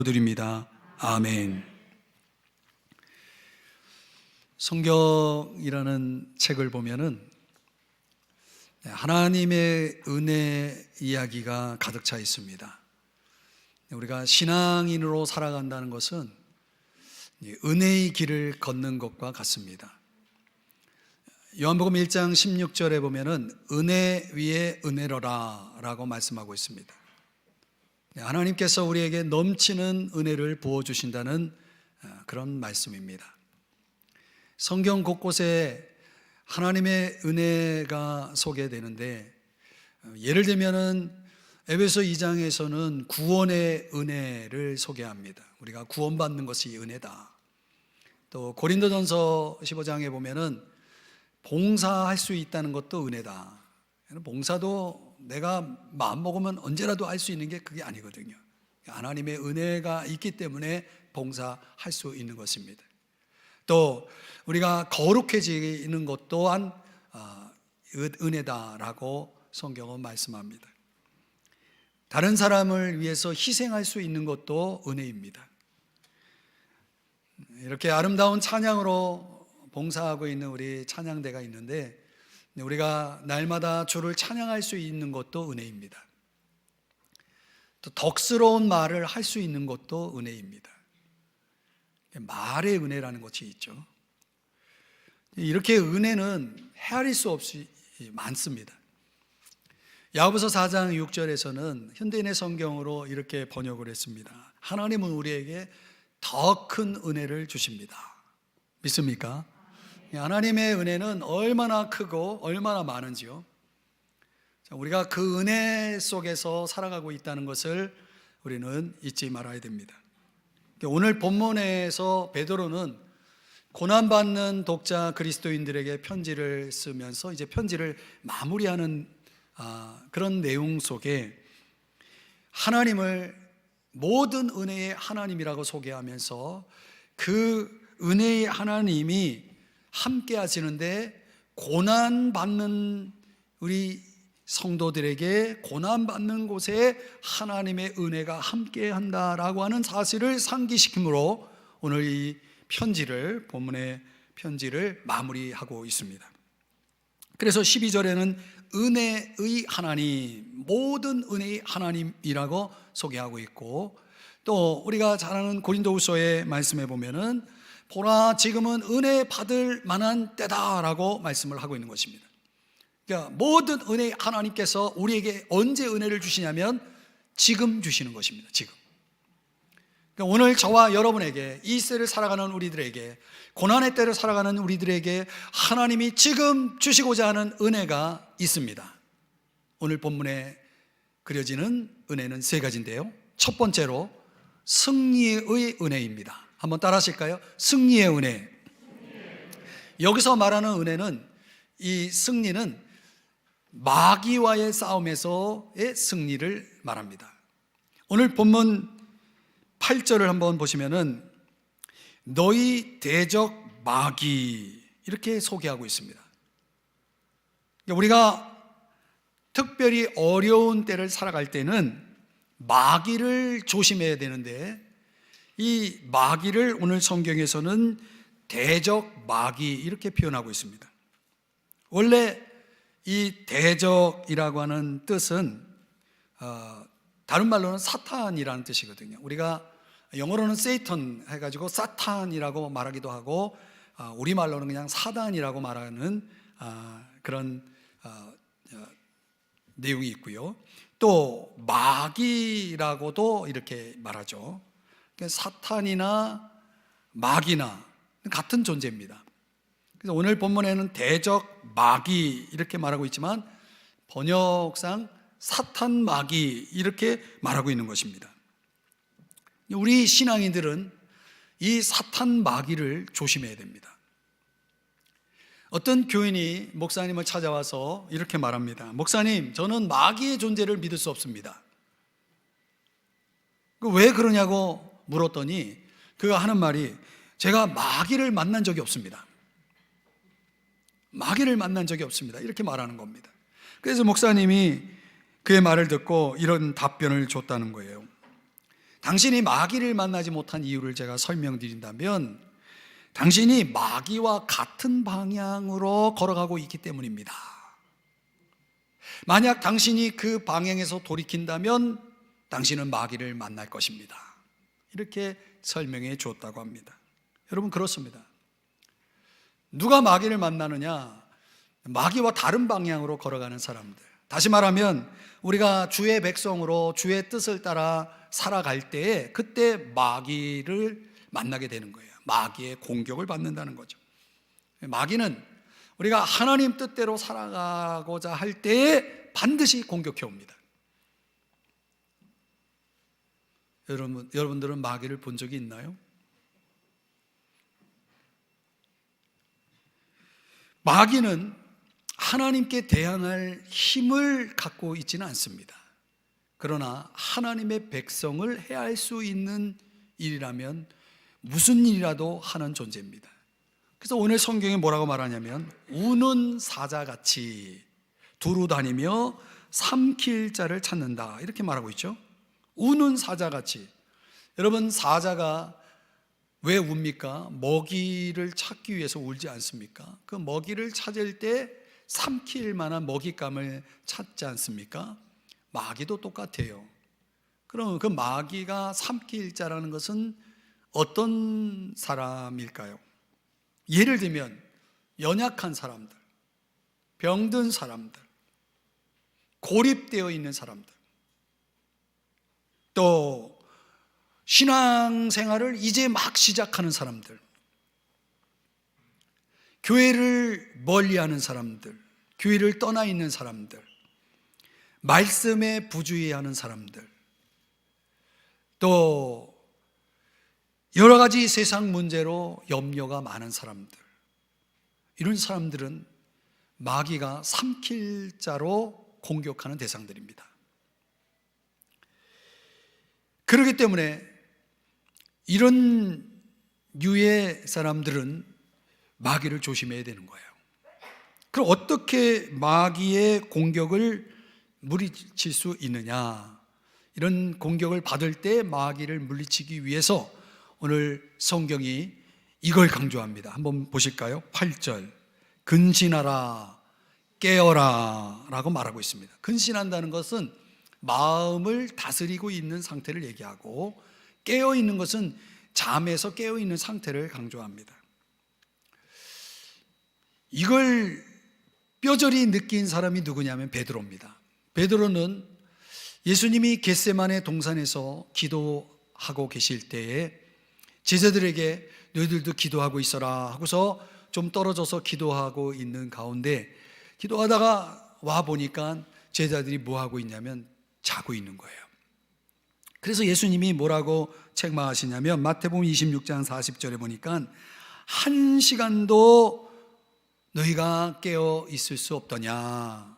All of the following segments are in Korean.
드립니다. 아멘. 성경이라는 책을 보면은 하나님의 은혜 이야기가 가득 차 있습니다. 우리가 신앙인으로 살아간다는 것은 은혜의 길을 걷는 것과 같습니다. 요한복음 1장 16절에 보면은 은혜 위에 은혜로라 라고 말씀하고 있습니다. 하나님께서 우리에게 넘치는 은혜를 부어주신다는 그런 말씀입니다. 성경 곳곳에 하나님의 은혜가 소개되는데, 예를 들면은 에베소 2장에서는 구원의 은혜를 소개합니다. 우리가 구원받는 것이 은혜다. 또 고린도전서 15장에 보면은 봉사할 수 있다는 것도 은혜다. 봉사도 내가 마음먹으면 언제라도 할 수 있는 게 그게 아니거든요. 하나님의 은혜가 있기 때문에 봉사할 수 있는 것입니다. 또 우리가 거룩해지는 것 또한 은혜다라고 성경은 말씀합니다. 다른 사람을 위해서 희생할 수 있는 것도 은혜입니다. 이렇게 아름다운 찬양으로 봉사하고 있는 우리 찬양대가 있는데, 우리가 날마다 주를 찬양할 수 있는 것도 은혜입니다. 또 덕스러운 말을 할 수 있는 것도 은혜입니다. 말의 은혜라는 것이 있죠. 이렇게 은혜는 헤아릴 수 없이 많습니다. 야고보서 4장 6절에서는 현대인의 성경으로 이렇게 번역을 했습니다. 하나님은 우리에게 더 큰 은혜를 주십니다. 믿습니까? 하나님의 은혜는 얼마나 크고 얼마나 많은지요. 우리가 그 은혜 속에서 살아가고 있다는 것을 우리는 잊지 말아야 됩니다. 오늘 본문에서 베드로는 고난받는 독자 그리스도인들에게 편지를 쓰면서 이제 편지를 마무리하는 그런 내용 속에 하나님을 모든 은혜의 하나님이라고 소개하면서 그 은혜의 하나님이 함께 하시는데, 고난받는 우리 성도들에게 고난받는 곳에 하나님의 은혜가 함께 한다라고 하는 사실을 상기시킴으로 오늘 이 편지를, 본문의 편지를 마무리하고 있습니다. 그래서 12절에는 은혜의 하나님, 모든 은혜의 하나님이라고 소개하고 있고, 또 우리가 잘 아는 고린도후서의 말씀에 보면은 보라 지금은 은혜 받을 만한 때다라고 말씀을 하고 있는 것입니다. 그러니까 모든 은혜 하나님께서 우리에게 언제 은혜를 주시냐면 지금 주시는 것입니다. 지금. 그러니까 오늘 저와 여러분에게, 이 시대를 살아가는 우리들에게, 고난의 때를 살아가는 우리들에게 하나님이 지금 주시고자 하는 은혜가 있습니다. 오늘 본문에 그려지는 은혜는 세 가지인데요, 첫 번째로 승리의 은혜입니다. 한번 따라 하실까요? 승리의 은혜. 여기서 말하는 은혜는, 이 승리는 마귀와의 싸움에서의 승리를 말합니다. 오늘 본문 8절을 한번 보시면은 너희 대적 마귀, 이렇게 소개하고 있습니다. 우리가 특별히 어려운 때를 살아갈 때는 마귀를 조심해야 되는데, 이 마귀를 오늘 성경에서는 대적 마귀 이렇게 표현하고 있습니다. 원래 이 대적이라고 하는 뜻은 다른 말로는 사탄이라는 뜻이거든요. 우리가 영어로는 세이턴 해가지고 사탄이라고 말하기도 하고, 우리말로는 그냥 사단이라고 말하는 그런 내용이 있고요. 또 마귀라고도 이렇게 말하죠. 사탄이나 마귀나 같은 존재입니다. 그래서 오늘 본문에는 대적 마귀 이렇게 말하고 있지만 번역상 사탄 마귀 이렇게 말하고 있는 것입니다. 우리 신앙인들은 이 사탄 마귀를 조심해야 됩니다. 어떤 교인이 목사님을 찾아와서 이렇게 말합니다. 목사님, 저는 마귀의 존재를 믿을 수 없습니다. 왜 그러냐고 물었더니 그가 하는 말이, 제가 마귀를 만난 적이 없습니다. 마귀를 만난 적이 없습니다. 이렇게 말하는 겁니다. 그래서 목사님이 그의 말을 듣고 이런 답변을 줬다는 거예요. 당신이 마귀를 만나지 못한 이유를 제가 설명드린다면 당신이 마귀와 같은 방향으로 걸어가고 있기 때문입니다. 만약 당신이 그 방향에서 돌이킨다면 당신은 마귀를 만날 것입니다. 이렇게 설명해 주었다고 합니다. 여러분, 그렇습니다. 누가 마귀를 만나느냐? 마귀와 다른 방향으로 걸어가는 사람들. 다시 말하면 우리가 주의 백성으로 주의 뜻을 따라 살아갈 때에 그때 마귀를 만나게 되는 거예요. 마귀의 공격을 받는다는 거죠. 마귀는 우리가 하나님 뜻대로 살아가고자 할 때에 반드시 공격해 옵니다. 여러분들은 마귀를 본 적이 있나요? 마귀는 하나님께 대항할 힘을 갖고 있지는 않습니다. 그러나 하나님의 백성을 해할 수 있는 일이라면 무슨 일이라도 하는 존재입니다. 그래서 오늘 성경에 뭐라고 말하냐면 우는 사자같이 두루 다니며 삼킬 자를 찾는다, 이렇게 말하고 있죠. 우는 사자같이. 여러분, 사자가 왜 웁니까? 먹이를 찾기 위해서 울지 않습니까? 그 먹이를 찾을 때 삼킬 만한 먹잇감을 찾지 않습니까? 마귀도 똑같아요. 그럼 그 마귀가 삼킬 자라는 것은 어떤 사람일까요? 예를 들면 연약한 사람들, 병든 사람들, 고립되어 있는 사람들, 또 신앙생활을 이제 막 시작하는 사람들, 교회를 멀리하는 사람들, 교회를 떠나 있는 사람들, 말씀에 부주의하는 사람들, 또 여러 가지 세상 문제로 염려가 많은 사람들, 이런 사람들은 마귀가 삼킬 자로 공격하는 대상들입니다. 그렇기 때문에 이런 유의 사람들은 마귀를 조심해야 되는 거예요. 그럼 어떻게 마귀의 공격을 물리칠 수 있느냐? 이런 공격을 받을 때 마귀를 물리치기 위해서 오늘 성경이 이걸 강조합니다. 한번 보실까요? 8절, 근신하라, 깨어라 라고 말하고 있습니다. 근신한다는 것은 마음을 다스리고 있는 상태를 얘기하고, 깨어있는 것은 잠에서 깨어있는 상태를 강조합니다. 이걸 뼈저리 느낀 사람이 누구냐면 베드로입니다. 베드로는 예수님이 겟세마네 동산에서 기도하고 계실 때에 제자들에게 너희들도 기도하고 있어라 하고서 좀 떨어져서 기도하고 있는 가운데 기도하다가 와 보니까 제자들이 뭐 하고 있냐면 자고 있는 거예요. 그래서 예수님이 뭐라고 책망하시냐면 마태복음 26장 40절에 보니까 한 시간도 너희가 깨어 있을 수 없더냐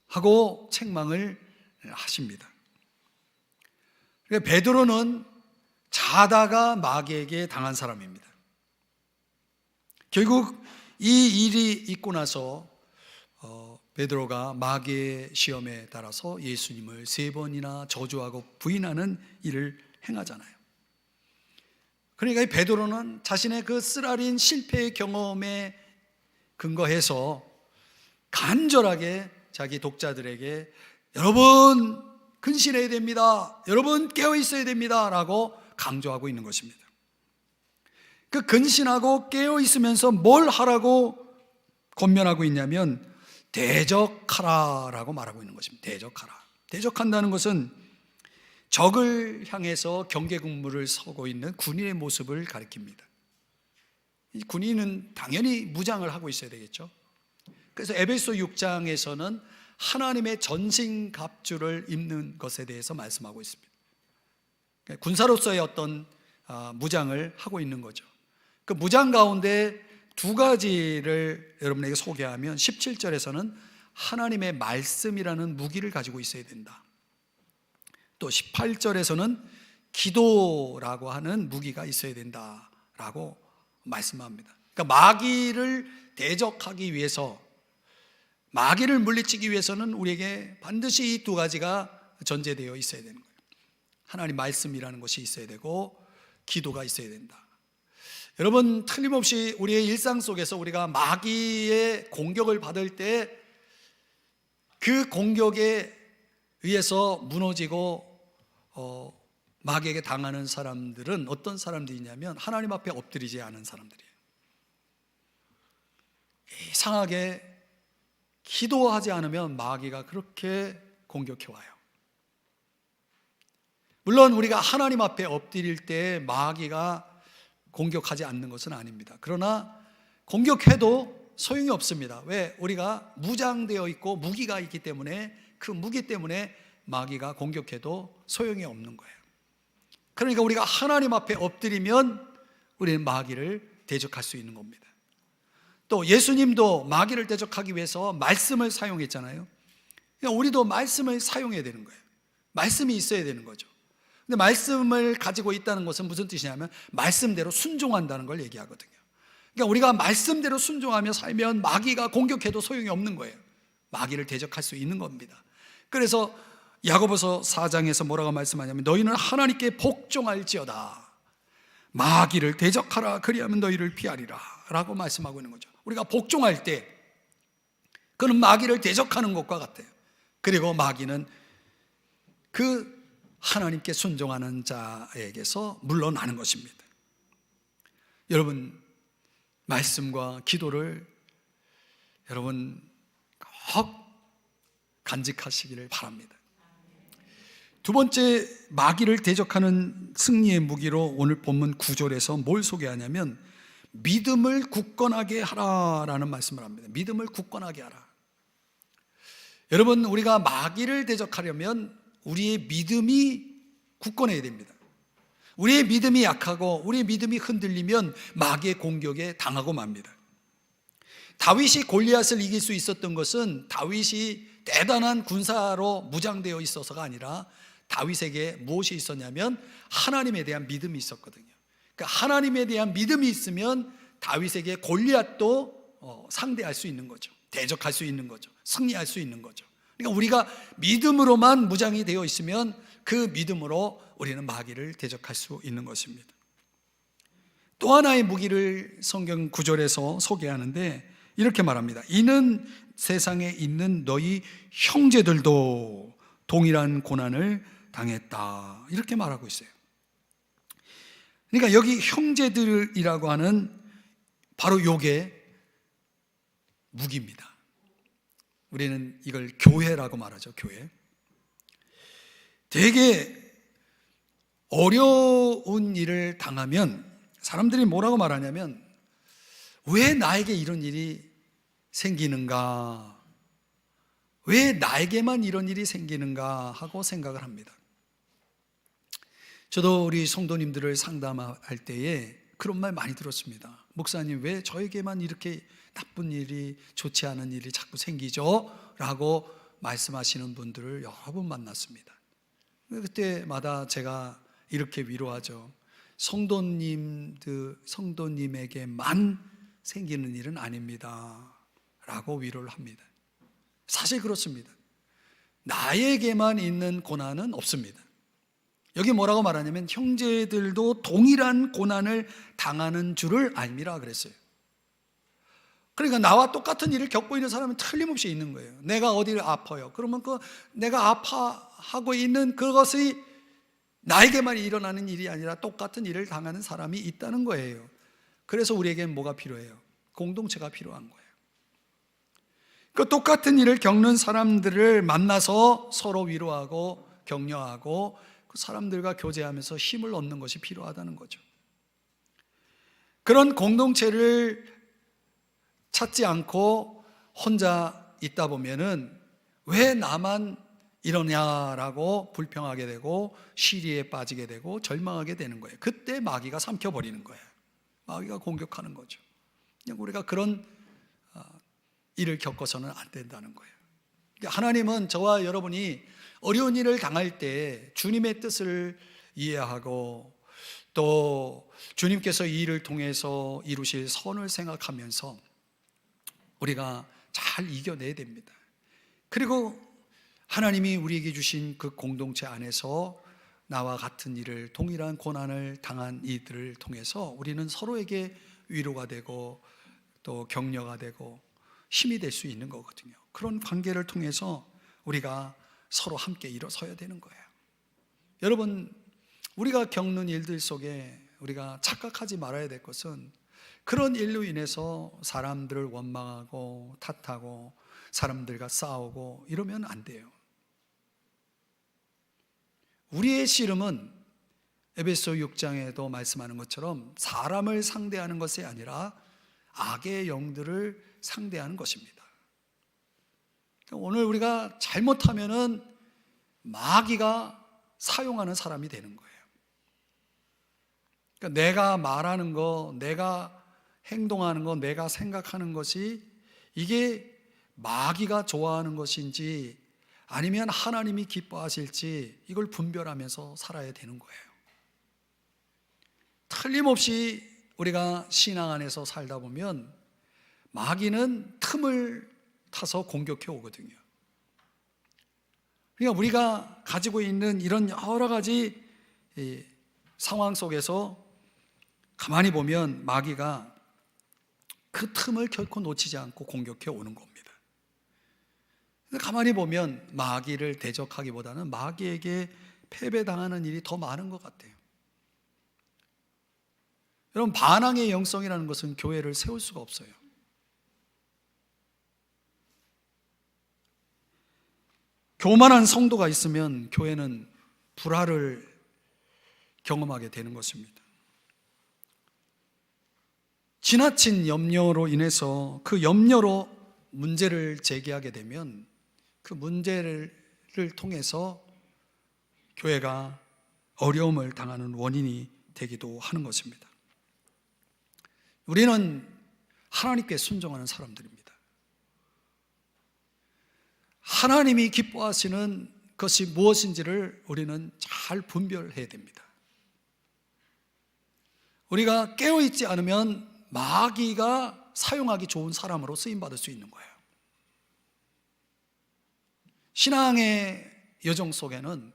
하고 책망을 하십니다. 그러니까 베드로는 자다가 마귀에게 당한 사람입니다. 결국 이 일이 있고 나서 베드로가 마귀의 시험에 따라서 예수님을 3번이나 저주하고 부인하는 일을 행하잖아요. 그러니까 이 베드로는 자신의 그 쓰라린 실패의 경험에 근거해서 간절하게 자기 독자들에게 여러분 근신해야 됩니다, 여러분 깨어 있어야 됩니다 라고 강조하고 있는 것입니다. 그 근신하고 깨어 있으면서 뭘 하라고 권면하고 있냐면 대적하라 라고 말하고 있는 것입니다. 대적하라. 대적한다는 것은 적을 향해서 경계근무를 서고 있는 군인의 모습을 가리킵니다. 이 군인은 당연히 무장을 하고 있어야 되겠죠. 그래서 에베소 6장에서는 하나님의 전신갑주를 입는 것에 대해서 말씀하고 있습니다. 군사로서의 어떤 무장을 하고 있는 거죠. 그 무장 가운데 두 가지를 여러분에게 소개하면 17절에서는 하나님의 말씀이라는 무기를 가지고 있어야 된다. 또 18절에서는 기도라고 하는 무기가 있어야 된다라고 말씀합니다. 그러니까 마귀를 대적하기 위해서, 마귀를 물리치기 위해서는 우리에게 반드시 이 두 가지가 전제되어 있어야 되는 거예요. 하나님 말씀이라는 것이 있어야 되고 기도가 있어야 된다. 여러분, 틀림없이 우리의 일상 속에서 우리가 마귀의 공격을 받을 때 그 공격에 의해서 무너지고 마귀에게 당하는 사람들은 어떤 사람들이냐면 하나님 앞에 엎드리지 않은 사람들이에요. 이상하게 기도하지 않으면 마귀가 그렇게 공격해 와요. 물론 우리가 하나님 앞에 엎드릴 때 마귀가 공격하지 않는 것은 아닙니다. 그러나 공격해도 소용이 없습니다. 왜? 우리가 무장되어 있고 무기가 있기 때문에, 그 무기 때문에 마귀가 공격해도 소용이 없는 거예요. 그러니까 우리가 하나님 앞에 엎드리면 우리는 마귀를 대적할 수 있는 겁니다. 또 예수님도 마귀를 대적하기 위해서 말씀을 사용했잖아요. 그러니까 우리도 말씀을 사용해야 되는 거예요. 말씀이 있어야 되는 거죠. 근데 말씀을 가지고 있다는 것은 무슨 뜻이냐면 말씀대로 순종한다는 걸 얘기하거든요. 그러니까 우리가 말씀대로 순종하며 살면 마귀가 공격해도 소용이 없는 거예요. 마귀를 대적할 수 있는 겁니다. 그래서 야고보서 4장에서 뭐라고 말씀하냐면 너희는 하나님께 복종할지어다, 마귀를 대적하라, 그리하면 너희를 피하리라 라고 말씀하고 있는 거죠. 우리가 복종할 때 그는 마귀를 대적하는 것과 같아요. 그리고 마귀는 그 하나님께 순종하는 자에게서 물러나는 것입니다. 여러분, 말씀과 기도를 여러분 꼭 간직하시기를 바랍니다. 두 번째, 마귀를 대적하는 승리의 무기로 오늘 본문 9절에서 뭘 소개하냐면 믿음을 굳건하게 하라라는 말씀을 합니다. 믿음을 굳건하게 하라. 여러분, 우리가 마귀를 대적하려면 우리의 믿음이 굳건해야 됩니다. 우리의 믿음이 약하고 우리의 믿음이 흔들리면 마귀의 공격에 당하고 맙니다. 다윗이 골리앗을 이길 수 있었던 것은 다윗이 대단한 군사로 무장되어 있어서가 아니라 다윗에게 무엇이 있었냐면 하나님에 대한 믿음이 있었거든요. 그러니까 하나님에 대한 믿음이 있으면 다윗에게 골리앗도 상대할 수 있는 거죠. 대적할 수 있는 거죠. 승리할 수 있는 거죠. 그러니까 우리가 믿음으로만 무장이 되어 있으면 그 믿음으로 우리는 마귀를 대적할 수 있는 것입니다. 또 하나의 무기를 성경 9절에서 소개하는데 이렇게 말합니다. 이는 세상에 있는 너희 형제들도 동일한 고난을 당했다, 이렇게 말하고 있어요. 그러니까 여기 형제들이라고 하는 바로 요게 무기입니다. 우리는 이걸 교회라고 말하죠. 교회. 되게 어려운 일을 당하면 사람들이 뭐라고 말하냐면 왜 나에게 이런 일이 생기는가, 왜 나에게만 이런 일이 생기는가 하고 생각을 합니다. 저도 우리 성도님들을 상담할 때에 그런 말 많이 들었습니다. 목사님, 왜 저에게만 이렇게 나쁜 일이, 좋지 않은 일이 자꾸 생기죠? 라고 말씀하시는 분들을 여러 번 만났습니다. 그때마다 제가 이렇게 위로하죠. 성도님에게만 생기는 일은 아닙니다 라고 위로를 합니다. 사실 그렇습니다. 나에게만 있는 고난은 없습니다. 여기 뭐라고 말하냐면 형제들도 동일한 고난을 당하는 줄을 알미라 그랬어요. 그러니까 나와 똑같은 일을 겪고 있는 사람은 틀림없이 있는 거예요. 내가 어디를 아파요. 그러면 그 내가 아파하고 있는 그것이 나에게만 일어나는 일이 아니라 똑같은 일을 당하는 사람이 있다는 거예요. 그래서 우리에겐 뭐가 필요해요? 공동체가 필요한 거예요. 그 똑같은 일을 겪는 사람들을 만나서 서로 위로하고 격려하고 그 사람들과 교제하면서 힘을 얻는 것이 필요하다는 거죠. 그런 공동체를 찾지 않고 혼자 있다 보면은 왜 나만 이러냐라고 불평하게 되고 시리에 빠지게 되고 절망하게 되는 거예요. 그때 마귀가 삼켜버리는 거예요. 마귀가 공격하는 거죠. 그냥 우리가 그런 일을 겪어서는 안 된다는 거예요. 하나님은 저와 여러분이 어려운 일을 당할 때 주님의 뜻을 이해하고 또 주님께서 이 일을 통해서 이루실 선을 생각하면서 우리가 잘 이겨내야 됩니다. 그리고 하나님이 우리에게 주신 그 공동체 안에서 나와 같은 일을, 동일한 고난을 당한 이들을 통해서 우리는 서로에게 위로가 되고 또 격려가 되고 힘이 될 수 있는 거거든요. 그런 관계를 통해서 우리가 서로 함께 일어서야 되는 거예요. 여러분, 우리가 겪는 일들 속에 우리가 착각하지 말아야 될 것은, 그런 일로 인해서 사람들을 원망하고 탓하고 사람들과 싸우고 이러면 안 돼요. 우리의 씨름은 에베소 6장에도 말씀하는 것처럼 사람을 상대하는 것이 아니라 악의 영들을 상대하는 것입니다. 오늘 우리가 잘못하면은 마귀가 사용하는 사람이 되는 거예요. 그러니까 내가 말하는 거, 내가 행동하는 거, 내가 생각하는 것이 이게 마귀가 좋아하는 것인지 아니면 하나님이 기뻐하실지 이걸 분별하면서 살아야 되는 거예요. 틀림없이 우리가 신앙 안에서 살다 보면 마귀는 틈을 타서 공격해 오거든요. 그러니까 우리가 가지고 있는 이런 여러 가지 상황 속에서 가만히 보면 마귀가 그 틈을 결코 놓치지 않고 공격해 오는 겁니다. 가만히 보면 마귀를 대적하기보다는 마귀에게 패배당하는 일이 더 많은 것 같아요. 여러분, 반항의 영성이라는 것은 교회를 세울 수가 없어요. 교만한 성도가 있으면 교회는 불화를 경험하게 되는 것입니다. 지나친 염려로 인해서 그 염려로 문제를 제기하게 되면 그 문제를 통해서 교회가 어려움을 당하는 원인이 되기도 하는 것입니다. 우리는 하나님께 순종하는 사람들입니다. 하나님이 기뻐하시는 것이 무엇인지를 우리는 잘 분별해야 됩니다. 우리가 깨어있지 않으면 마귀가 사용하기 좋은 사람으로 쓰임받을 수 있는 거예요. 신앙의 여정 속에는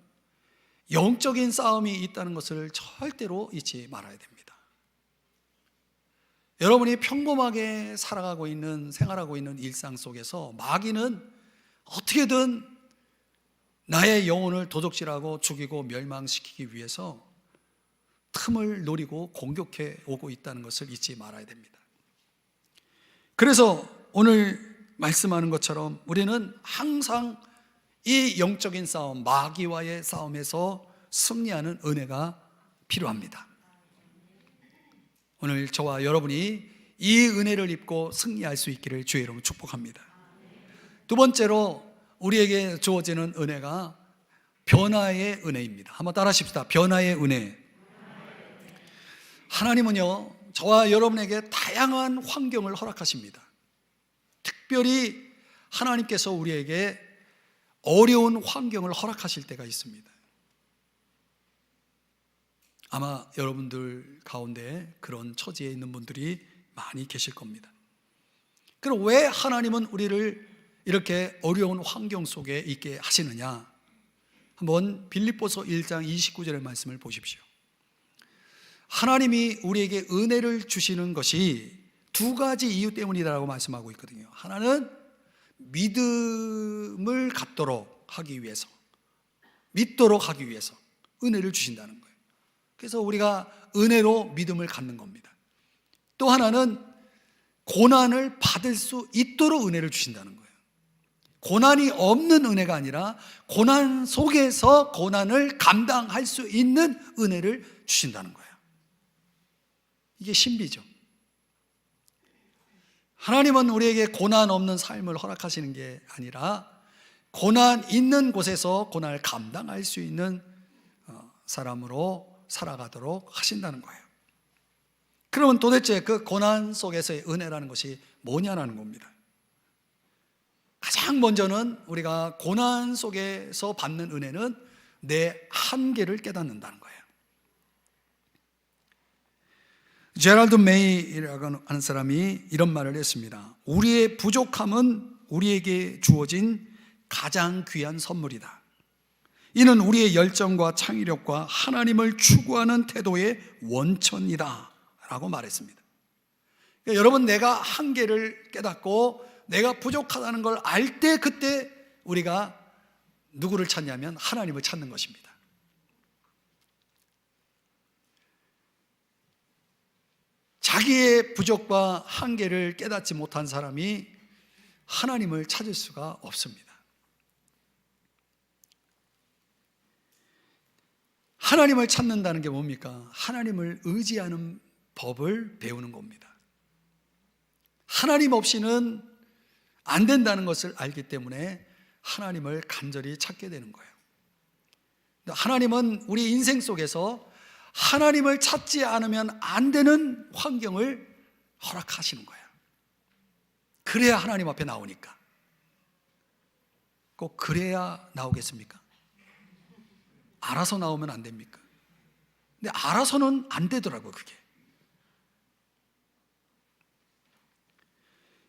영적인 싸움이 있다는 것을 절대로 잊지 말아야 됩니다. 여러분이 평범하게 살아가고 있는, 생활하고 있는 일상 속에서 마귀는 어떻게든 나의 영혼을 도적질하고 죽이고 멸망시키기 위해서 틈을 노리고 공격해 오고 있다는 것을 잊지 말아야 됩니다. 그래서 오늘 말씀하는 것처럼 우리는 항상 이 영적인 싸움, 마귀와의 싸움에서 승리하는 은혜가 필요합니다. 오늘 저와 여러분이 이 은혜를 입고 승리할 수 있기를 주의 이름으로 축복합니다. 두 번째로 우리에게 주어지는 은혜가 변화의 은혜입니다. 한번 따라 하십시다. 변화의 은혜. 하나님은요, 저와 여러분에게 다양한 환경을 허락하십니다. 특별히 하나님께서 우리에게 어려운 환경을 허락하실 때가 있습니다. 아마 여러분들 가운데 그런 처지에 있는 분들이 많이 계실 겁니다. 그럼 왜 하나님은 우리를 이렇게 어려운 환경 속에 있게 하시느냐? 한번 빌립보서 1장 29절의 말씀을 보십시오. 하나님이 우리에게 은혜를 주시는 것이 두 가지 이유 때문이라고 말씀하고 있거든요. 하나는 믿음을 갖도록 하기 위해서, 믿도록 하기 위해서 은혜를 주신다는 거예요. 그래서 우리가 은혜로 믿음을 갖는 겁니다. 또 하나는 고난을 받을 수 있도록 은혜를 주신다는 거예요. 고난이 없는 은혜가 아니라 고난 속에서 고난을 감당할 수 있는 은혜를 주신다는 거예요. 이게 신비죠. 하나님은 우리에게 고난 없는 삶을 허락하시는 게 아니라 고난 있는 곳에서 고난을 감당할 수 있는 사람으로 살아가도록 하신다는 거예요. 그러면 도대체 그 고난 속에서의 은혜라는 것이 뭐냐라는 겁니다. 가장 먼저는 우리가 고난 속에서 받는 은혜는 내 한계를 깨닫는다는 거예요. 제럴드 메이라고 하는 사람이 이런 말을 했습니다. 우리의 부족함은 우리에게 주어진 가장 귀한 선물이다. 이는 우리의 열정과 창의력과 하나님을 추구하는 태도의 원천이다 라고 말했습니다. 그러니까 여러분, 내가 한계를 깨닫고 내가 부족하다는 걸 알 때, 그때 우리가 누구를 찾냐면 하나님을 찾는 것입니다. 자기의 부족과 한계를 깨닫지 못한 사람이 하나님을 찾을 수가 없습니다. 하나님을 찾는다는 게 뭡니까? 하나님을 의지하는 법을 배우는 겁니다. 하나님 없이는 안 된다는 것을 알기 때문에 하나님을 간절히 찾게 되는 거예요. 하나님은 우리 인생 속에서 하나님을 찾지 않으면 안 되는 환경을 허락하시는 거예요. 그래야 하나님 앞에 나오니까. 꼭 그래야 나오겠습니까? 알아서 나오면 안 됩니까? 근데 알아서는 안 되더라고요, 그게.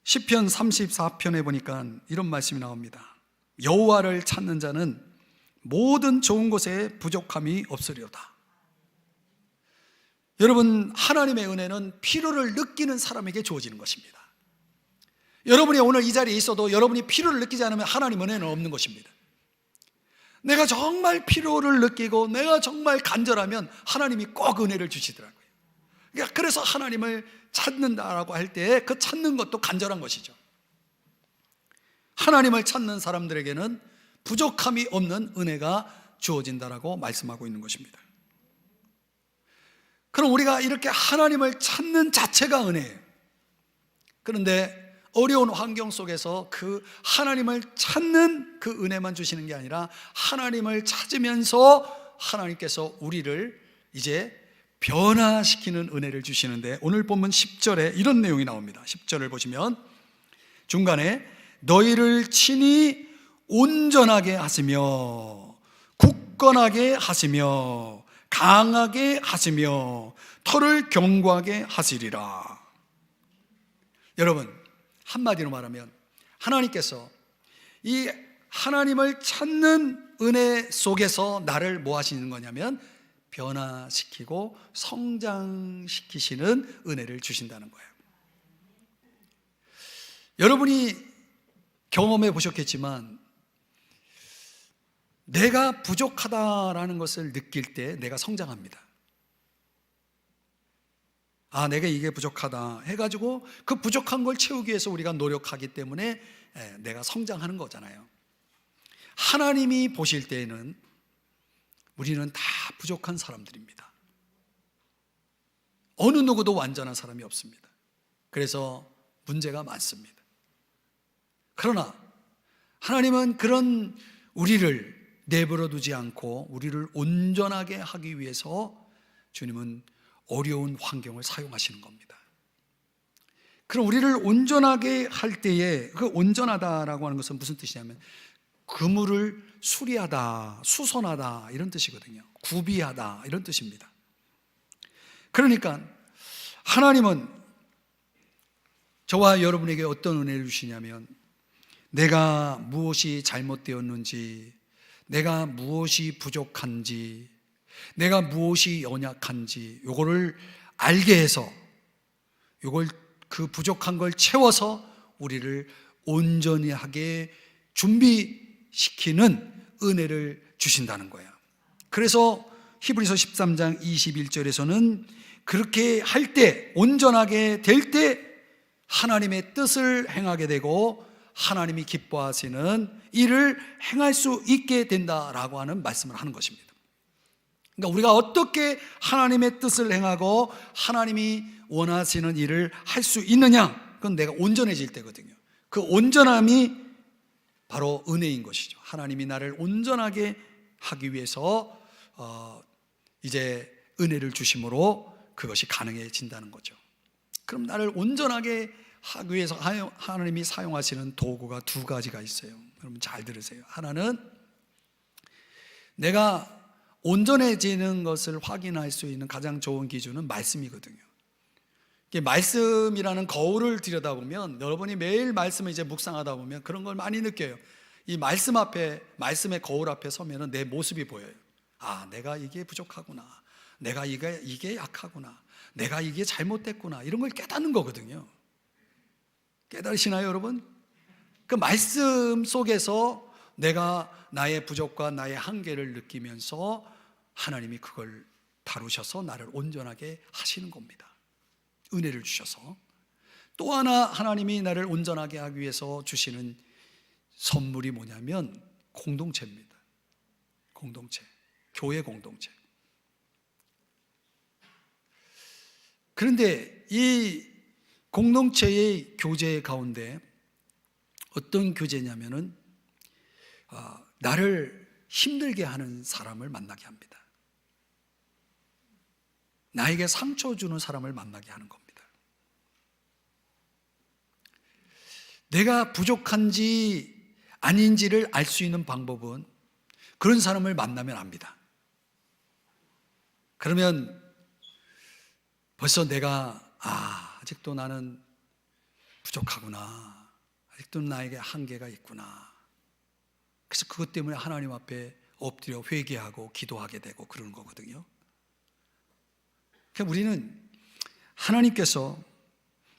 시편 34편에 보니까 이런 말씀이 나옵니다. 여호와를 찾는 자는 모든 좋은 것에 부족함이 없으리로다. 여러분, 하나님의 은혜는 필요를 느끼는 사람에게 주어지는 것입니다. 여러분이 오늘 이 자리에 있어도 여러분이 필요를 느끼지 않으면 하나님 은혜는 없는 것입니다. 내가 정말 필요를 느끼고 내가 정말 간절하면 하나님이 꼭 은혜를 주시더라고요. 그래서 하나님을 찾는다라고 할 때 그 찾는 것도 간절한 것이죠. 하나님을 찾는 사람들에게는 부족함이 없는 은혜가 주어진다라고 말씀하고 있는 것입니다. 그럼 우리가 이렇게 하나님을 찾는 자체가 은혜예요. 그런데 어려운 환경 속에서 그 하나님을 찾는 그 은혜만 주시는 게 아니라 하나님을 찾으면서 하나님께서 우리를 이제 변화시키는 은혜를 주시는데, 오늘 본문 10절에 이런 내용이 나옵니다. 10절을 보시면 중간에 너희를 친히 온전하게 하시며 굳건하게 하시며 강하게 하시며 털을 견고하게 하시리라. 여러분, 한마디로 말하면 하나님께서 이 하나님을 찾는 은혜 속에서 나를 뭐 하시는 거냐면 변화시키고 성장시키시는 은혜를 주신다는 거예요. 여러분이 경험해 보셨겠지만 내가 부족하다라는 것을 느낄 때 내가 성장합니다. 아, 내가 이게 부족하다 해가지고 그 부족한 걸 채우기 위해서 우리가 노력하기 때문에 내가 성장하는 거잖아요. 하나님이 보실 때에는 우리는 다 부족한 사람들입니다. 어느 누구도 완전한 사람이 없습니다. 그래서 문제가 많습니다. 그러나 하나님은 그런 우리를 내버려 두지 않고 우리를 온전하게 하기 위해서 주님은 어려운 환경을 사용하시는 겁니다. 그럼 우리를 온전하게 할 때에 그 온전하다라고 하는 것은 무슨 뜻이냐면 그물을 수리하다, 수선하다 이런 뜻이거든요. 구비하다 이런 뜻입니다. 그러니까 하나님은 저와 여러분에게 어떤 은혜를 주시냐면 내가 무엇이 잘못되었는지, 내가 무엇이 부족한지, 내가 무엇이 연약한지 요거를 알게 해서 요걸 그 부족한 걸 채워서 우리를 온전히 하게 준비시키는 은혜를 주신다는 거예요. 그래서 히브리서 13장 21절에서는 그렇게 할 때, 온전하게 될 때 하나님의 뜻을 행하게 되고 하나님이 기뻐하시는 일을 행할 수 있게 된다라고 하는 말씀을 하는 것입니다. 그러니까 우리가 어떻게 하나님의 뜻을 행하고 하나님이 원하시는 일을 할 수 있느냐, 그건 내가 온전해질 때거든요. 그 온전함이 바로 은혜인 것이죠. 하나님이 나를 온전하게 하기 위해서 이제 은혜를 주심으로 그것이 가능해진다는 거죠. 그럼 나를 온전하게 하기 위해서 하나님이 사용하시는 도구가 두 가지가 있어요. 여러분 잘 들으세요. 하나는 내가 온전해지는 것을 확인할 수 있는 가장 좋은 기준은 말씀이거든요. 말씀이라는 거울을 들여다보면 여러분이 매일 말씀을 이제 묵상하다 보면 그런 걸 많이 느껴요. 이 말씀 앞에, 말씀의 거울 앞에 서면은 내 모습이 보여요. 아, 내가 이게 부족하구나. 내가 이게 약하구나. 내가 이게 잘못됐구나. 이런 걸 깨닫는 거거든요. 깨달으시나요, 여러분? 그 말씀 속에서 내가 나의 부족과 나의 한계를 느끼면서 하나님이 그걸 다루셔서 나를 온전하게 하시는 겁니다. 은혜를 주셔서. 또 하나 하나님이 나를 온전하게 하기 위해서 주시는 선물이 뭐냐면 공동체입니다. 공동체, 교회 공동체. 그런데 이 공동체의 교제 가운데 어떤 교제냐면은 나를 힘들게 하는 사람을 만나게 합니다. 나에게 상처 주는 사람을 만나게 하는 겁니다. 내가 부족한지 아닌지를 알 수 있는 방법은 그런 사람을 만나면 압니다. 그러면 벌써 내가 아직도 나는 부족하구나. 아직도 나에게 한계가 있구나. 그래서 그것 때문에 하나님 앞에 엎드려 회개하고 기도하게 되고 그러는 거거든요. 그러니까 우리는 하나님께서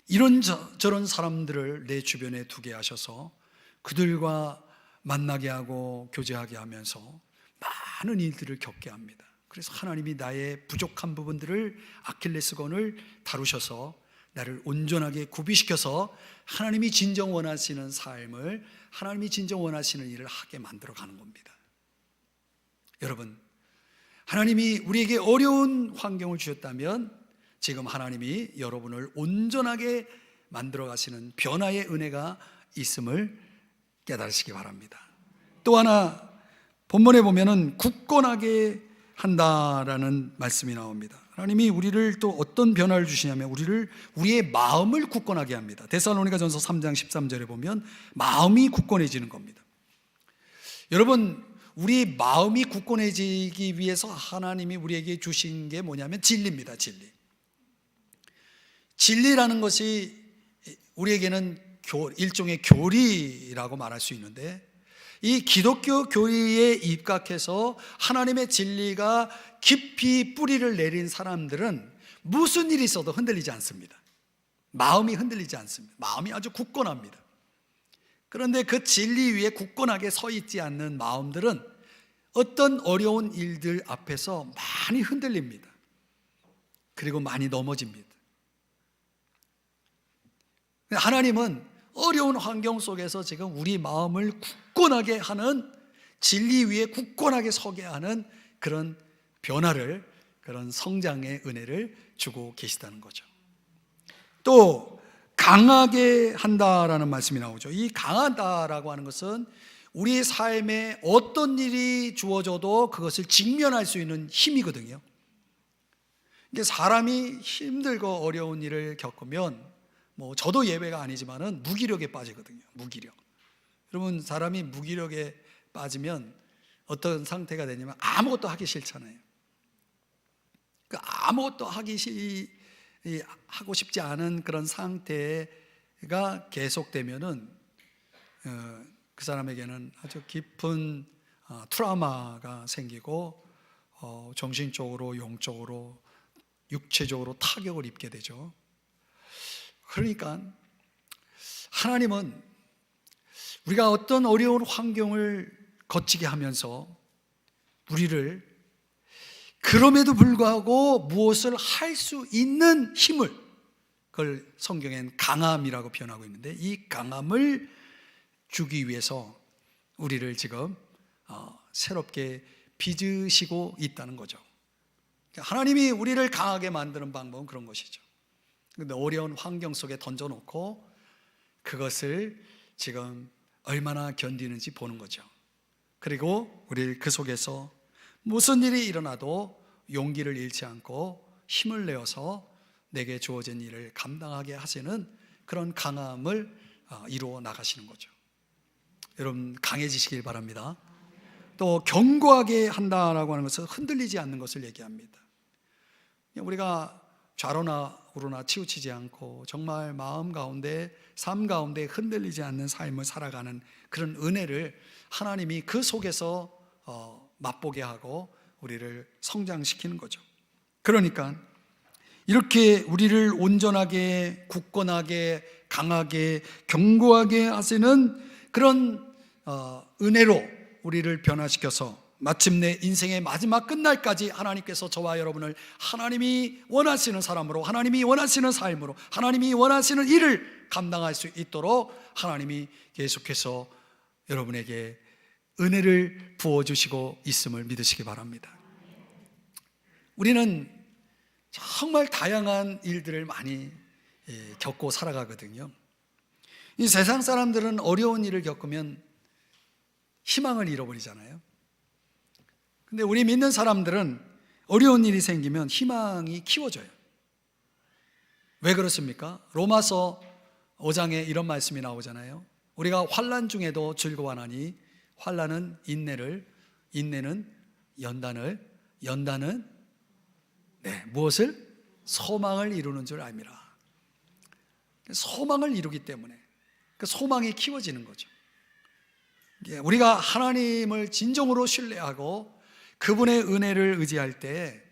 이런저런 사람들을 내 주변에 두게 하셔서 그들과 만나게 하고 교제하게 하면서 많은 일들을 겪게 합니다. 그래서 하나님이 나의 부족한 부분들을 아킬레스건을 다루셔서 나를 온전하게 구비시켜서 하나님이 진정 원하시는 삶을, 하나님이 진정 원하시는 일을 하게 만들어 가는 겁니다. 여러분, 하나님이 우리에게 어려운 환경을 주셨다면 지금 하나님이 여러분을 온전하게 만들어 가시는 변화의 은혜가 있음을 깨달으시기 바랍니다. 또 하나 본문에 보면은 굳건하게 한다라는 말씀이 나옵니다. 하나님이 우리를 또 어떤 변화를 주시냐면 우리의 마음을 굳건하게 합니다. 데살로니가전서 3장 13절에 보면 마음이 굳건해지는 겁니다. 여러분, 우리 마음이 굳건해지기 위해서 하나님이 우리에게 주신 게 뭐냐면 진리입니다. 진리. 진리라는 것이 우리에게는 일종의 교리라고 말할 수 있는데, 이 기독교 교리에 입각해서 하나님의 진리가 깊이 뿌리를 내린 사람들은 무슨 일이 있어도 흔들리지 않습니다. 마음이 흔들리지 않습니다. 마음이 아주 굳건합니다. 그런데 그 진리 위에 굳건하게 서 있지 않는 마음들은 어떤 어려운 일들 앞에서 많이 흔들립니다. 그리고 많이 넘어집니다. 하나님은 어려운 환경 속에서 지금 우리 마음을 굳건하게 하는, 진리 위에 굳건하게 서게 하는 그런 변화를, 그런 성장의 은혜를 주고 계시다는 거죠. 또 강하게 한다라는 말씀이 나오죠. 이 강하다라고 하는 것은 우리 삶에 어떤 일이 주어져도 그것을 직면할 수 있는 힘이거든요. 이게 사람이 힘들고 어려운 일을 겪으면 저도 예외가 아니지만은 무기력에 빠지거든요. 무기력. 여러분, 사람이 무기력에 빠지면 어떤 상태가 되냐면 아무것도 하기 싫잖아요. 아무것도 하고 싶지 않은 그런 상태가 계속되면은 그 사람에게는 아주 깊은 트라우마가 생기고 정신적으로, 영적으로, 육체적으로 타격을 입게 되죠. 그러니까 하나님은 우리가 어떤 어려운 환경을 거치게 하면서 우리를 그럼에도 불구하고 무엇을 할 수 있는 힘을, 그걸 성경엔 강함이라고 표현하고 있는데, 이 강함을 주기 위해서 우리를 지금 새롭게 빚으시고 있다는 거죠. 하나님이 우리를 강하게 만드는 방법은 그런 것이죠. 그런데 어려운 환경 속에 던져놓고 그것을 지금 얼마나 견디는지 보는 거죠. 그리고 우리 그 속에서 무슨 일이 일어나도 용기를 잃지 않고 힘을 내어서 내게 주어진 일을 감당하게 하시는 그런 강함을 이루어 나가시는 거죠. 여러분, 강해지시길 바랍니다. 또 견고하게 한다라고 하는 것은 흔들리지 않는 것을 얘기합니다. 우리가 좌로나 우러나 치우치지 않고 정말 마음 가운데 삶 가운데 흔들리지 않는 삶을 살아가는 그런 은혜를 하나님이 그 속에서 맛보게 하고 우리를 성장시키는 거죠. 그러니까 이렇게 우리를 온전하게, 굳건하게, 강하게, 견고하게 하시는 그런 은혜로 우리를 변화시켜서 마침내 인생의 마지막 끝날까지 하나님께서 저와 여러분을 하나님이 원하시는 사람으로, 하나님이 원하시는 삶으로, 하나님이 원하시는 일을 감당할 수 있도록 하나님이 계속해서 여러분에게 은혜를 부어주시고 있음을 믿으시기 바랍니다. 우리는 정말 다양한 일들을 많이 겪고 살아가거든요. 이 세상 사람들은 어려운 일을 겪으면 희망을 잃어버리잖아요. 근데 우리 믿는 사람들은 어려운 일이 생기면 희망이 키워져요. 왜 그렇습니까? 로마서 5장에 이런 말씀이 나오잖아요. 우리가 환난 중에도 즐거워하나니 환난은 인내를, 인내는 연단을, 연단은 무엇을? 소망을 이루는 줄 압니다. 소망을 이루기 때문에 그 소망이 키워지는 거죠. 우리가 하나님을 진정으로 신뢰하고 그분의 은혜를 의지할 때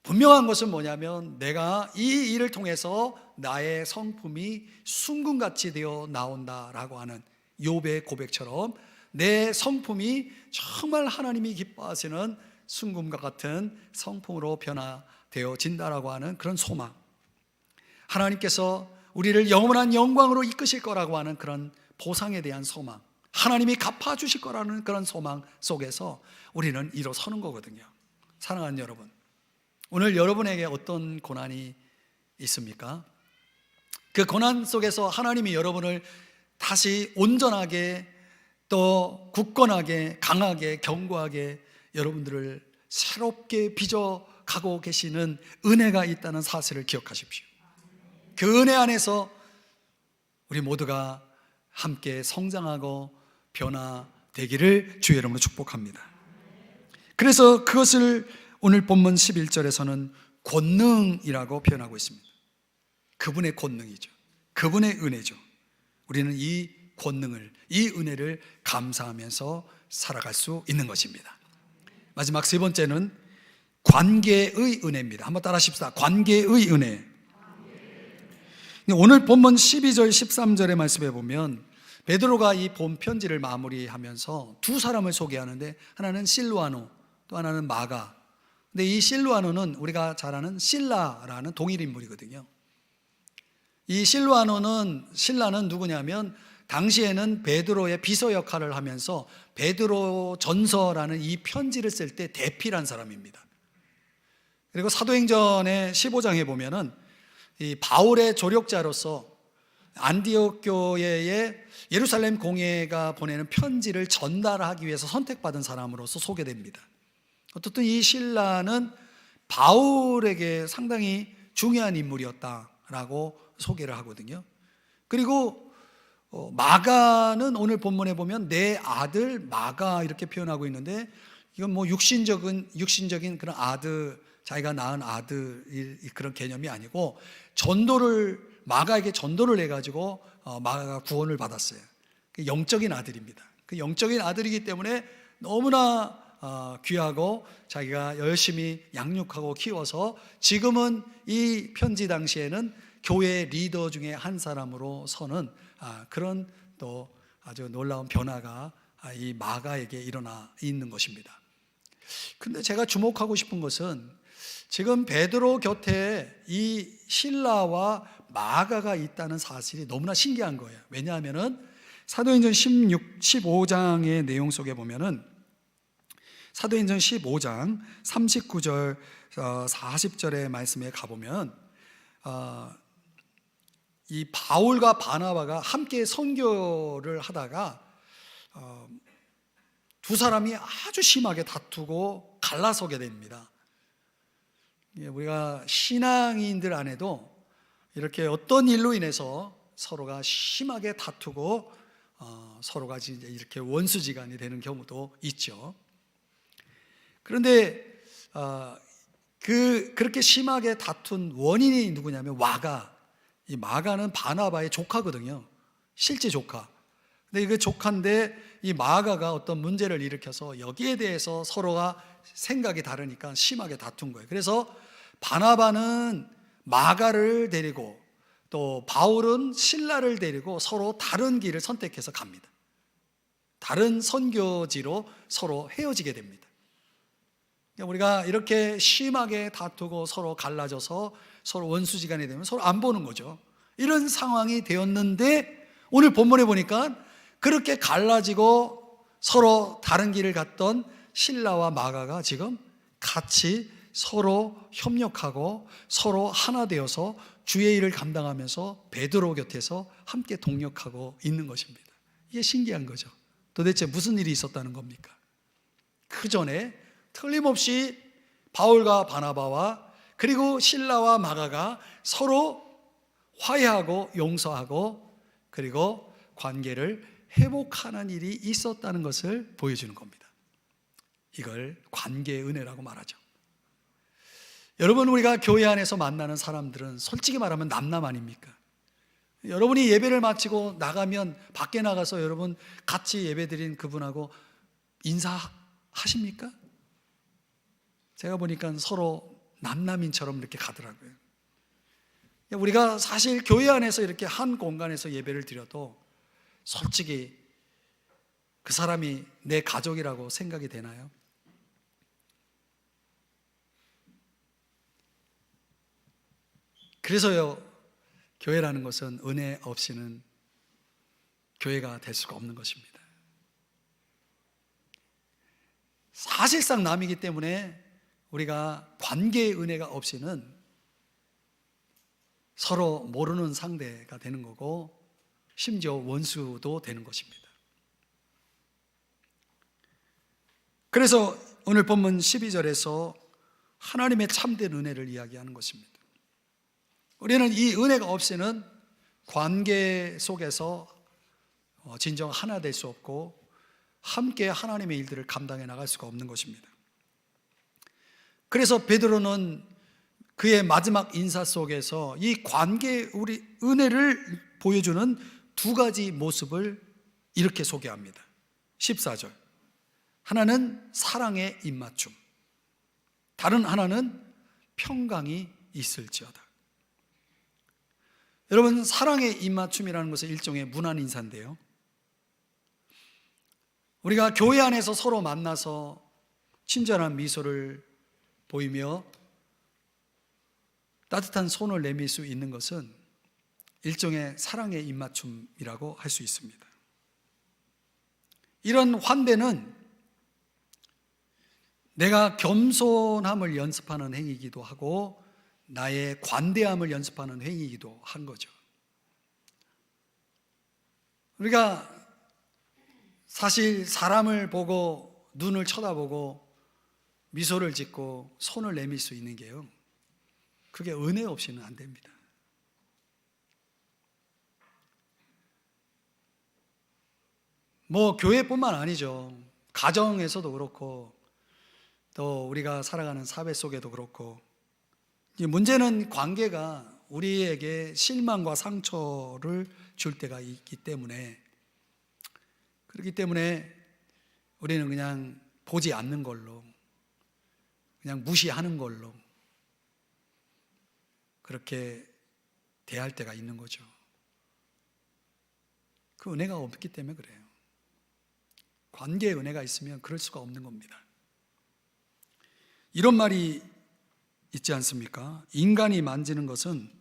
분명한 것은 뭐냐면 내가 이 일을 통해서 나의 성품이 순금같이 되어 나온다라고 하는 욥의 고백처럼 내 성품이 정말 하나님이 기뻐하시는 순금과 같은 성품으로 변화되어진다라고 하는 그런 소망, 하나님께서 우리를 영원한 영광으로 이끄실 거라고 하는 그런 보상에 대한 소망, 하나님이 갚아주실 거라는 그런 소망 속에서 우리는 일어서는 거거든요. 사랑하는 여러분, 오늘 여러분에게 어떤 고난이 있습니까? 그 고난 속에서 하나님이 여러분을 다시 온전하게 또 굳건하게 강하게 견고하게 여러분들을 새롭게 빚어가고 계시는 은혜가 있다는 사실을 기억하십시오. 그 은혜 안에서 우리 모두가 함께 성장하고 변화되기를 주의 이름으로 축복합니다. 그래서 그것을 오늘 본문 11절에서는 권능이라고 표현하고 있습니다. 그분의 권능이죠. 그분의 은혜죠. 우리는 이 권능을, 이 은혜를 감사하면서 살아갈 수 있는 것입니다. 마지막 세 번째는 관계의 은혜입니다. 한번 따라 하십시다. 관계의 은혜. 오늘 본문 12절 13절의 말씀에 보면 베드로가 이 본 편지를 마무리하면서 두 사람을 소개하는데 하나는 실루아노, 또 하나는 마가. 근데 이 실루아노는 우리가 잘 아는 실라라는 동일 인물이거든요. 이 실라는 누구냐면 당시에는 베드로의 비서 역할을 하면서 베드로 전서라는 이 편지를 쓸 때 대피란 사람입니다. 그리고 사도행전의 15장에 보면은 이 바울의 조력자로서 안디옥 교회에 예루살렘 공회가 보내는 편지를 전달하기 위해서 선택받은 사람으로서 소개됩니다. 어떻든 이 실라는 바울에게 상당히 중요한 인물이었다라고 소개를 하거든요. 그리고 마가는 오늘 본문에 보면 내 아들 마가 이렇게 표현하고 있는데 이건 뭐 육신적인 그런 아들, 자기가 낳은 아들 그런 개념이 아니고 마가에게 전도를 해가지고 마가가 구원을 받았어요. 영적인 아들입니다. 그 영적인 아들이기 때문에 너무나 귀하고 자기가 열심히 양육하고 키워서 지금은 이 편지 당시에는 교회 리더 중에 한 사람으로 서는 그런 또 아주 놀라운 변화가 이 마가에게 일어나 있는 것입니다. 근데 제가 주목하고 싶은 것은 지금 베드로 곁에 이 실라와 마가가 있다는 사실이 너무나 신기한 거예요. 왜냐하면은 사도행전 15장의 내용 속에 보면은 사도행전 15장 39절 40절의 말씀에 가보면 이 바울과 바나바가 함께 선교를 하다가 두 사람이 아주 심하게 다투고 갈라서게 됩니다. 우리가 신앙인들 안에도 이렇게 어떤 일로 인해서 서로가 심하게 다투고 서로가 이렇게 원수지간이 되는 경우도 있죠. 그런데 그렇게 심하게 다툰 원인이 누구냐면 마가. 이 마가는 바나바의 조카거든요. 실제 조카. 근데 그 조카인데 이 마가가 어떤 문제를 일으켜서 여기에 대해서 서로가 생각이 다르니까 심하게 다툰 거예요. 그래서 바나바는 마가를 데리고 또 바울은 실라를 데리고 서로 다른 길을 선택해서 갑니다. 다른 선교지로 서로 헤어지게 됩니다. 우리가 이렇게 심하게 다투고 서로 갈라져서 서로 원수지간이 되면 서로 안 보는 거죠. 이런 상황이 되었는데 오늘 본문에 보니까 그렇게 갈라지고 서로 다른 길을 갔던 실라와 마가가 지금 같이 서로 협력하고 서로 하나 되어서 주의 일을 감당하면서 베드로 곁에서 함께 동역하고 있는 것입니다. 이게 신기한 거죠. 도대체 무슨 일이 있었다는 겁니까? 그 전에 틀림없이 바울과 바나바와 그리고 실라와 마가가 서로 화해하고 용서하고 그리고 관계를 회복하는 일이 있었다는 것을 보여주는 겁니다. 이걸 관계의 은혜라고 말하죠. 여러분, 우리가 교회 안에서 만나는 사람들은 솔직히 말하면 남남 아닙니까? 여러분이 예배를 마치고 나가면 밖에 나가서 여러분 같이 예배드린 그분하고 인사하십니까? 제가 보니까 서로 남남인처럼 이렇게 가더라고요. 우리가 사실 교회 안에서 이렇게 한 공간에서 예배를 드려도 솔직히 그 사람이 내 가족이라고 생각이 되나요? 그래서요, 교회라는 것은 은혜 없이는 교회가 될 수가 없는 것입니다. 사실상 남이기 때문에 우리가 관계의 은혜가 없이는 서로 모르는 상대가 되는 거고 심지어 원수도 되는 것입니다. 그래서 오늘 본문 12절에서 하나님의 참된 은혜를 이야기하는 것입니다. 우리는 이 은혜가 없이는 관계 속에서 진정 하나 될 수 없고 함께 하나님의 일들을 감당해 나갈 수가 없는 것입니다. 그래서 베드로는 그의 마지막 인사 속에서 이 관계의 우리 은혜를 보여주는 두 가지 모습을 이렇게 소개합니다. 14절. 하나는 사랑의 입맞춤, 다른 하나는 평강이 있을지어다. 여러분, 사랑의 입맞춤이라는 것은 일종의 문안 인사인데요, 우리가 교회 안에서 서로 만나서 친절한 미소를 보이며 따뜻한 손을 내밀 수 있는 것은 일종의 사랑의 입맞춤이라고 할 수 있습니다. 이런 환대는 내가 겸손함을 연습하는 행위이기도 하고 나의 관대함을 연습하는 행위이기도 한 거죠. 우리가 사실 사람을 보고 눈을 쳐다보고 미소를 짓고 손을 내밀 수 있는 게요, 그게 은혜 없이는 안 됩니다. 뭐 교회뿐만 아니죠. 가정에서도 그렇고 또 우리가 살아가는 사회 속에도 그렇고, 문제는 관계가 우리에게 실망과 상처를 줄 때가 있기 때문에, 그렇기 때문에 우리는 그냥 보지 않는 걸로, 그냥 무시하는 걸로 그렇게 대할 때가 있는 거죠. 그 은혜가 없기 때문에 그래요. 관계의 은혜가 있으면 그럴 수가 없는 겁니다. 이런 말이 있지 않습니까? 인간이 만지는 것은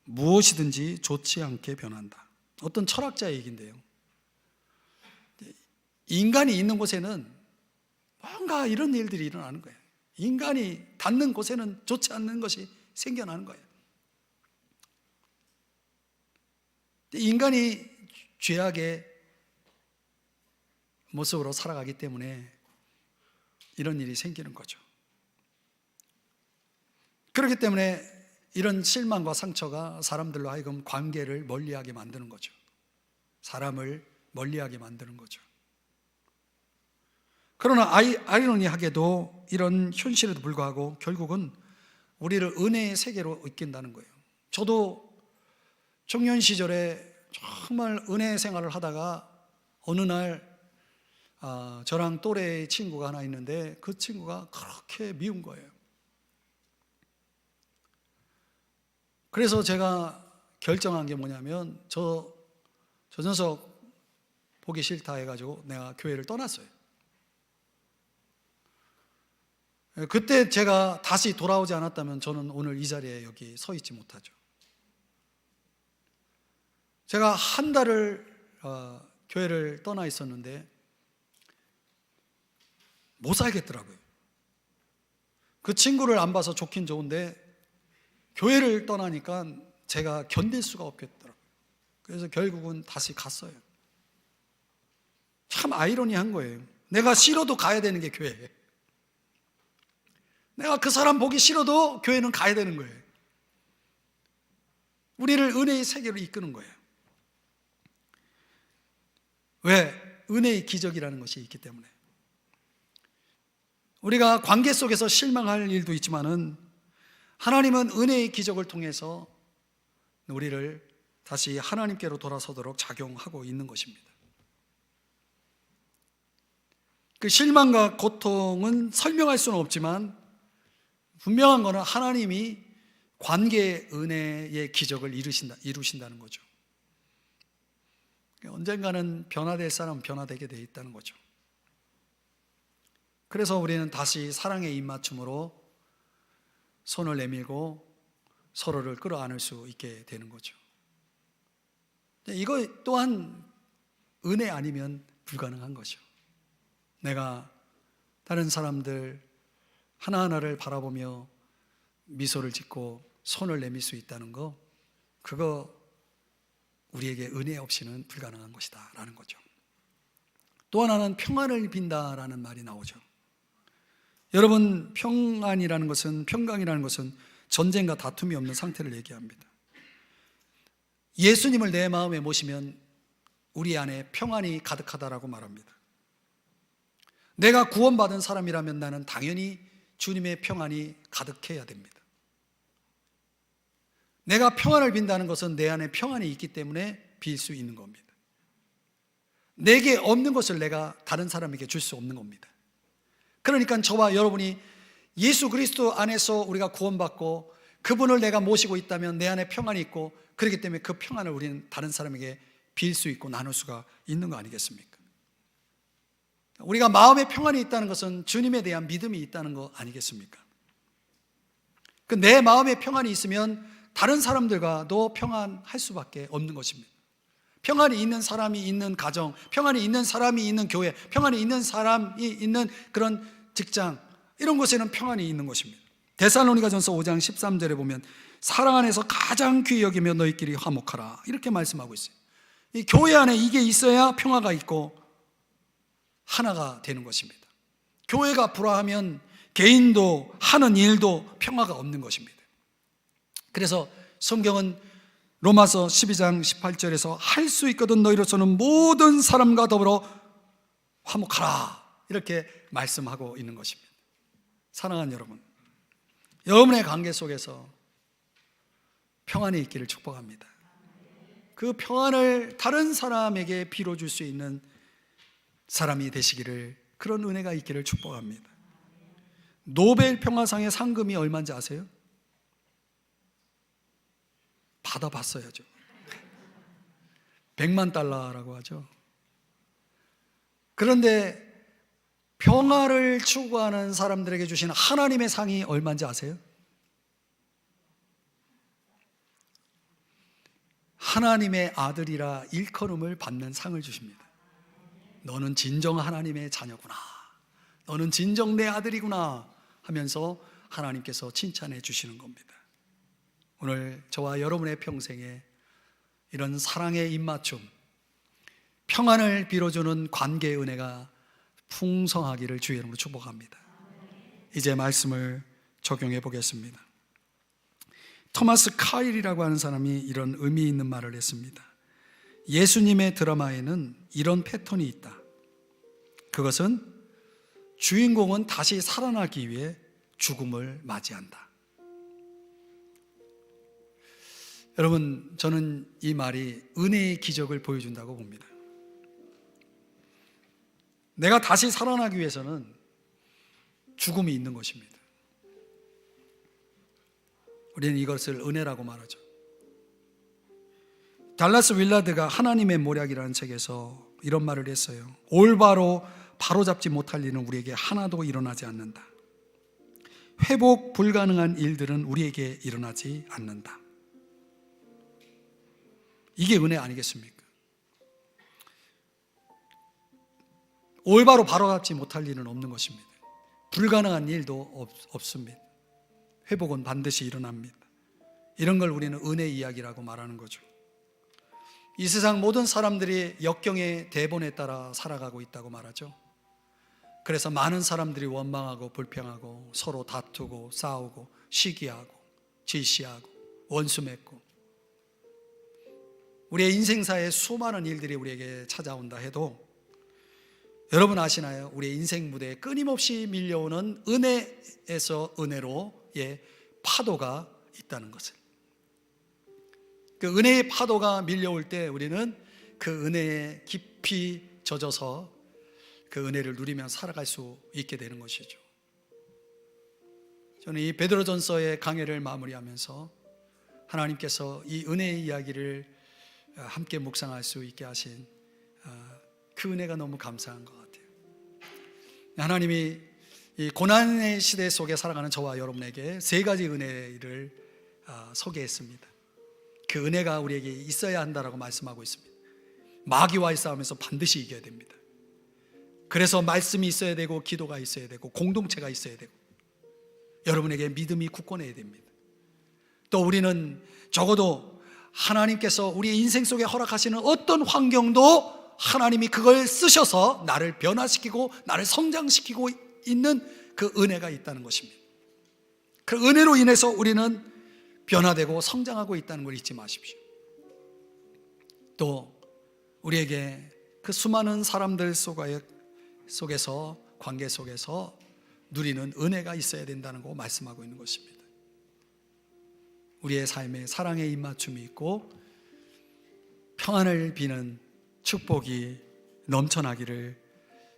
무엇이든지 좋지 않게 변한다. 어떤 철학자의 얘기인데요, 인간이 있는 곳에는 뭔가 이런 일들이 일어나는 거예요. 인간이 닿는 곳에는 좋지 않는 것이 생겨나는 거예요. 인간이 죄악의 모습으로 살아가기 때문에 이런 일이 생기는 거죠. 그렇기 때문에 이런 실망과 상처가 사람들로 하여금 관계를 멀리하게 만드는 거죠. 사람을 멀리하게 만드는 거죠. 그러나 아이러니하게도 이런 현실에도 불구하고 결국은 우리를 은혜의 세계로 이끈다는 거예요. 저도 청년 시절에 정말 은혜 생활을 하다가 어느 날 저랑 또래의 친구가 하나 있는데 그 친구가 그렇게 미운 거예요. 그래서 제가 결정한 게 뭐냐면 저 녀석 보기 싫다 해가지고 내가 교회를 떠났어요. 그때 제가 다시 돌아오지 않았다면 저는 오늘 이 자리에 여기 서 있지 못하죠. 제가 한 달을 교회를 떠나 있었는데 못 살겠더라고요. 그 친구를 안 봐서 좋긴 좋은데 교회를 떠나니까 제가 견딜 수가 없겠더라고요. 그래서 결국은 다시 갔어요. 참 아이러니한 거예요. 내가 싫어도 가야 되는 게 교회예요. 내가 그 사람 보기 싫어도 교회는 가야 되는 거예요. 우리를 은혜의 세계로 이끄는 거예요. 왜? 은혜의 기적이라는 것이 있기 때문에. 우리가 관계 속에서 실망할 일도 있지만은 하나님은 은혜의 기적을 통해서 우리를 다시 하나님께로 돌아서도록 작용하고 있는 것입니다. 그 실망과 고통은 설명할 수는 없지만 분명한 것은 하나님이 관계의 은혜의 기적을 이루신다는 거죠. 언젠가는 변화될 사람은 변화되게 돼 있다는 거죠. 그래서 우리는 다시 사랑의 입맞춤으로 손을 내밀고 서로를 끌어안을 수 있게 되는 거죠. 이거 또한 은혜 아니면 불가능한 거죠. 내가 다른 사람들 하나하나를 바라보며 미소를 짓고 손을 내밀 수 있다는 거, 그거 우리에게 은혜 없이는 불가능한 것이다 라는 거죠. 또 하나는 평안을 빈다라는 말이 나오죠. 여러분, 평강이라는 것은 전쟁과 다툼이 없는 상태를 얘기합니다. 예수님을 내 마음에 모시면 우리 안에 평안이 가득하다라고 말합니다. 내가 구원받은 사람이라면 나는 당연히 주님의 평안이 가득해야 됩니다. 내가 평안을 빈다는 것은 내 안에 평안이 있기 때문에 빌 수 있는 겁니다. 내게 없는 것을 내가 다른 사람에게 줄 수 없는 겁니다. 그러니까 저와 여러분이 예수 그리스도 안에서 우리가 구원받고 그분을 내가 모시고 있다면 내 안에 평안이 있고, 그렇기 때문에 그 평안을 우리는 다른 사람에게 빌 수 있고 나눌 수가 있는 거 아니겠습니까? 우리가 마음에 평안이 있다는 것은 주님에 대한 믿음이 있다는 거 아니겠습니까? 내 마음에 평안이 있으면 다른 사람들과도 평안할 수밖에 없는 것입니다. 평안이 있는 사람이 있는 가정, 평안이 있는 사람이 있는 교회, 평안이 있는 사람이 있는 그런 직장, 이런 곳에는 평안이 있는 것입니다. 데살로니가전서 5장 13절에 보면 사랑 안에서 가장 귀히 여기며 너희끼리 화목하라, 이렇게 말씀하고 있어요. 이 교회 안에 이게 있어야 평화가 있고 하나가 되는 것입니다. 교회가 불화하면 개인도 하는 일도 평화가 없는 것입니다. 그래서 성경은 로마서 12장 18절에서 할 수 있거든 너희로서는 모든 사람과 더불어 화목하라, 이렇게 말씀하고 있는 것입니다. 사랑하는 여러분, 여러분의 관계 속에서 평안이 있기를 축복합니다. 그 평안을 다른 사람에게 빌어줄 수 있는 사람이 되시기를, 그런 은혜가 있기를 축복합니다. 노벨 평화상의 상금이 얼마인지 아세요? 받아봤어야죠. 100만 달러라고 하죠. 그런데 평화를 추구하는 사람들에게 주시는 하나님의 상이 얼마인지 아세요? 하나님의 아들이라 일컬음을 받는 상을 주십니다. 너는 진정 하나님의 자녀구나, 너는 진정 내 아들이구나 하면서 하나님께서 칭찬해 주시는 겁니다. 오늘 저와 여러분의 평생에 이런 사랑의 입맞춤, 평안을 빌어주는 관계의 은혜가 풍성하기를 주의 이름으로 축복합니다. 이제 말씀을 적용해 보겠습니다. 토마스 카일이라고 하는 사람이 이런 의미 있는 말을 했습니다. 예수님의 드라마에는 이런 패턴이 있다. 그것은 주인공은 다시 살아나기 위해 죽음을 맞이한다. 여러분, 저는 이 말이 은혜의 기적을 보여준다고 봅니다. 내가 다시 살아나기 위해서는 죽음이 있는 것입니다. 우리는 이것을 은혜라고 말하죠. 달라스 윌라드가 하나님의 모략이라는 책에서 이런 말을 했어요. 올바로 바로잡지 못할 일은 우리에게 하나도 일어나지 않는다. 회복 불가능한 일들은 우리에게 일어나지 않는다. 이게 은혜 아니겠습니까? 올바로 바로잡지 못할 일은 없는 것입니다. 불가능한 일도 없습니다. 회복은 반드시 일어납니다. 이런 걸 우리는 은혜 이야기라고 말하는 거죠. 이 세상 모든 사람들이 역경의 대본에 따라 살아가고 있다고 말하죠. 그래서 많은 사람들이 원망하고 불평하고 서로 다투고 싸우고 시기하고 질시하고 원수 맺고, 우리의 인생사에 수많은 일들이 우리에게 찾아온다 해도 여러분 아시나요? 우리의 인생 무대에 끊임없이 밀려오는 은혜에서 은혜로의 파도가 있다는 것을. 그 은혜의 파도가 밀려올 때 우리는 그 은혜에 깊이 젖어서 그 은혜를 누리며 살아갈 수 있게 되는 것이죠. 저는 이 베드로전서의 강해를 마무리하면서 하나님께서 이 은혜의 이야기를 함께 묵상할 수 있게 하신 그 은혜가 너무 감사한 것 같아요. 하나님이 이 고난의 시대 속에 살아가는 저와 여러분에게 세 가지 은혜를 소개했습니다. 그 은혜가 우리에게 있어야 한다라고 말씀하고 있습니다. 마귀와의 싸움에서 반드시 이겨야 됩니다. 그래서 말씀이 있어야 되고 기도가 있어야 되고 공동체가 있어야 되고 여러분에게 믿음이 굳건해야 됩니다. 또 우리는 적어도 하나님께서 우리의 인생 속에 허락하시는 어떤 환경도 하나님이 그걸 쓰셔서 나를 변화시키고 나를 성장시키고 있는 그 은혜가 있다는 것입니다. 그 은혜로 인해서 우리는 변화되고 성장하고 있다는 걸 잊지 마십시오. 또 우리에게 그 수많은 사람들 속에서 관계 속에서 누리는 은혜가 있어야 된다는 거 말씀하고 있는 것입니다. 우리의 삶에 사랑의 입맞춤이 있고 평안을 비는 축복이 넘쳐나기를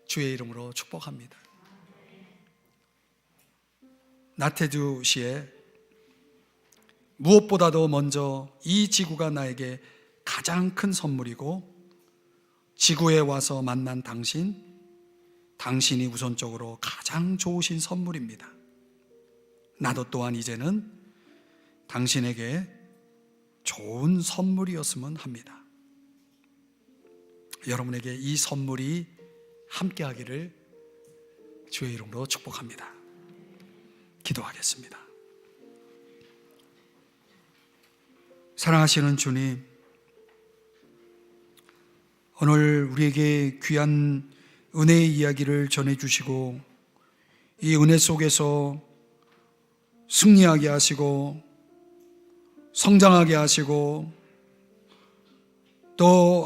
주의 이름으로 축복합니다. 나태주 시에 무엇보다도 먼저 이 지구가 나에게 가장 큰 선물이고 지구에 와서 만난 당신이 우선적으로 가장 좋으신 선물입니다. 나도 또한 이제는 당신에게 좋은 선물이었으면 합니다. 여러분에게 이 선물이 함께하기를 주의 이름으로 축복합니다. 기도하겠습니다. 사랑하시는 주님, 오늘 우리에게 귀한 은혜의 이야기를 전해주시고 이 은혜 속에서 승리하게 하시고 성장하게 하시고 또